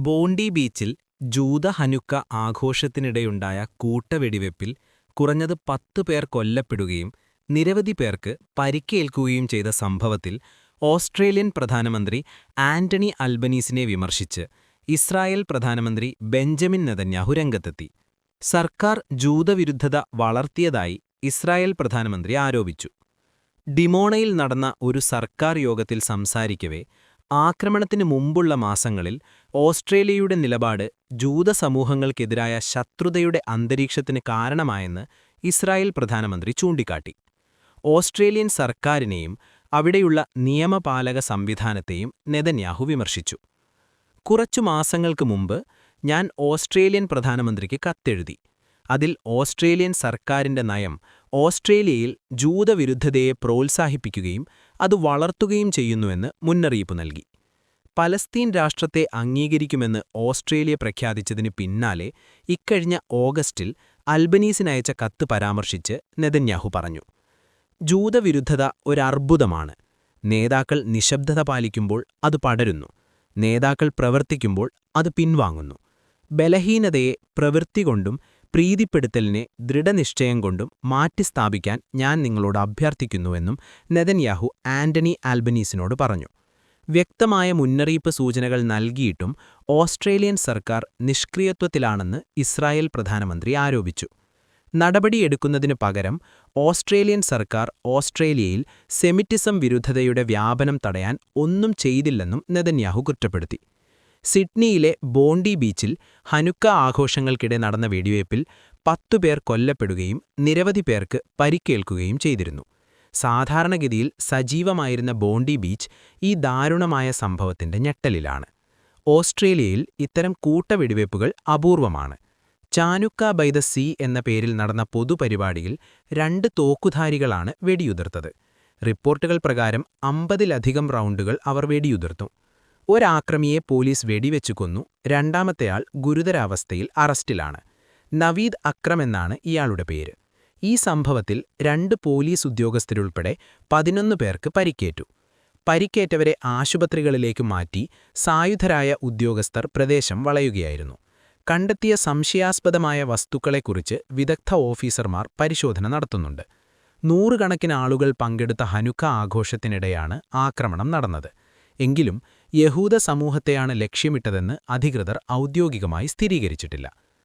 Bondi ബീച്ചിൽ ജൂത Hanukkah ആഘോഷത്തിനിടെയുണ്ടായ കൂട്ടവെടിവെപ്പിൽ കുറഞ്ഞത് 10 പേർ കൊല്ലപ്പെടുകയും നിരവധി പേർക്ക് പരിക്കേൽക്കുകയും ചെയ്ത സംഭവത്തിൽ ഓസ്ട്രേലിയൻ പ്രധാനമന്ത്രി ആന്റണി അൽബനീസിനെ വിമർശിച്ച് ഇസ്രായേൽ പ്രധാനമന്ത്രി ബെഞ്ചമിൻ നെതന്യാഹു രംഗത്തെത്തി. സർക്കാർ ജൂതവിരുദ്ധത വളർത്തിയതായി ഇസ്രായേൽ പ്രധാനമന്ത്രി ആരോപിച്ചു. ഡിമോണയിൽ നടന്ന ഒരു സർക്കാർ യോഗത്തിൽ സംസാരിക്കവെ ആക്രമണത്തിന് മുമ്പുള്ള മാസങ്ങളിൽ ഓസ്ട്രേലിയയുടെ നിലപാട് ജൂതസമൂഹങ്ങൾക്കെതിരായ ശത്രുതയുടെ അന്തരീക്ഷത്തിന് കാരണമായെന്ന് ഇസ്രായേൽ പ്രധാനമന്ത്രി ചൂണ്ടിക്കാട്ടി. ഓസ്ട്രേലിയൻ സർക്കാരിനെയും അവിടെയുള്ള നിയമപാലക സംവിധാനത്തെയും നെതന്യാഹു വിമർശിച്ചു. കുറച്ചു മാസങ്ങൾക്ക് മുമ്പ് ഞാൻ ഓസ്ട്രേലിയൻ പ്രധാനമന്ത്രിക്ക് കത്തെഴുതി. അതിൽ ഓസ്ട്രേലിയൻ സർക്കാരിന്റെ നയം ഓസ്ട്രേലിയയിൽ ജൂതവിരുദ്ധതയെ പ്രോത്സാഹിപ്പിക്കുകയും അത് വളർത്തുകയും ചെയ്യുന്നുവെന്ന് മുന്നറിയിപ്പ് നൽകി. പലസ്തീൻ രാഷ്ട്രത്തെ അംഗീകരിക്കുമെന്ന് ഓസ്ട്രേലിയ പ്രഖ്യാപിച്ചതിന് പിന്നാലെ ഇക്കഴിഞ്ഞ ഓഗസ്റ്റിൽ അൽബനീസിനയച്ച കത്ത് പരാമർശിച്ച് നെതന്യാഹു പറഞ്ഞു. ജൂതവിരുദ്ധത ഒരർബുദമാണ്. നേതാക്കൾ നിശബ്ദത പാലിക്കുമ്പോൾ അത് പടരുന്നു. നേതാക്കൾ പ്രവർത്തിക്കുമ്പോൾ അത് പിൻവാങ്ങുന്നു. ബലഹീനതയെ പ്രവൃത്തികൊണ്ടും പ്രീതിപ്പെടുത്തലിനെ ദൃഢനിശ്ചയം കൊണ്ടും മാറ്റിസ്ഥാപിക്കാൻ ഞാൻ നിങ്ങളോട് അഭ്യർത്ഥിക്കുന്നുവെന്നും നെതന്യാഹു ആന്റണി അൽബനീസിനോട് പറഞ്ഞു. വ്യക്തമായ മുന്നറിയിപ്പ് സൂചനകൾ നൽകിയിട്ടും ഓസ്ട്രേലിയൻ സർക്കാർ നിഷ്ക്രിയത്വത്തിലാണെന്ന് ഇസ്രായേൽ പ്രധാനമന്ത്രി ആരോപിച്ചു. നടപടിയെടുക്കുന്നതിനു പകരം ഓസ്ട്രേലിയൻ സർക്കാർ ഓസ്ട്രേലിയയിൽ സെമിറ്റിസം വിരുദ്ധതയുടെ വ്യാപനം തടയാൻ ഒന്നും ചെയ്തില്ലെന്നും നെതന്യാഹു കുറ്റപ്പെടുത്തി. സിഡ്നിയിലെ ബോണ്ടി ബീച്ചിൽ ഹനുക്ക ആഘോഷങ്ങൾക്കിടെ നടന്ന വെടിവയ്പിൽ 10 പേർ കൊല്ലപ്പെടുകയും നിരവധി പേർക്ക് പരിക്കേൽക്കുകയും ചെയ്തിരുന്നു. സാധാരണഗതിയിൽ സജീവമായിരുന്ന ബോണ്ടി ബീച്ച് ഈ ദാരുണമായ സംഭവത്തിന്റെ ഞെട്ടലിലാണ്. ഓസ്ട്രേലിയയിൽ ഇത്തരം കൂട്ടവെടിവയ്പ്പുകൾ അപൂർവമാണ്. ചാനുക്ക ബൈ ദ സീ എന്ന പേരിൽ നടന്ന പൊതുപരിപാടിയിൽ 2 തോക്കുധാരികളാണ് വെടിയുതിർത്തത്. റിപ്പോർട്ടുകൾ പ്രകാരം 50-ലധികം റൗണ്ടുകൾ അവർ വെടിയുതിർത്തു. ഒരാക്രമിയെ പോലീസ് വെടിവെച്ചു കൊന്നു. രണ്ടാമത്തെയാൾ ഗുരുതരാവസ്ഥയിൽ അറസ്റ്റിലാണ്. നവീദ് അക്രം എന്നാണ് ഇയാളുടെ പേര്. ഈ സംഭവത്തിൽ 2 പോലീസ് ഉദ്യോഗസ്ഥരുൾപ്പെടെ 11 പേർക്ക് പരിക്കേറ്റു. പരിക്കേറ്റവരെ ആശുപത്രികളിലേക്ക് മാറ്റി സായുധരായ ഉദ്യോഗസ്ഥർ പ്രദേശം വളയുകയായിരുന്നു. കണ്ടെത്തിയ സംശയാസ്പദമായ വസ്തുക്കളെക്കുറിച്ച് വിദഗ്ധ ഓഫീസർമാർ പരിശോധന നടത്തുന്നുണ്ട്. 100 കണക്കിന് ആളുകൾ പങ്കെടുത്ത ഹനുക്ക ആഘോഷത്തിനിടെയാണ് ആക്രമണം നടന്നത്. എങ്കിലും യഹൂദ സമൂഹത്തെയാണ് ലക്ഷ്യമിട്ടതെന്ന് അധികൃതർ ഔദ്യോഗികമായി സ്ഥിരീകരിച്ചിട്ടില്ല.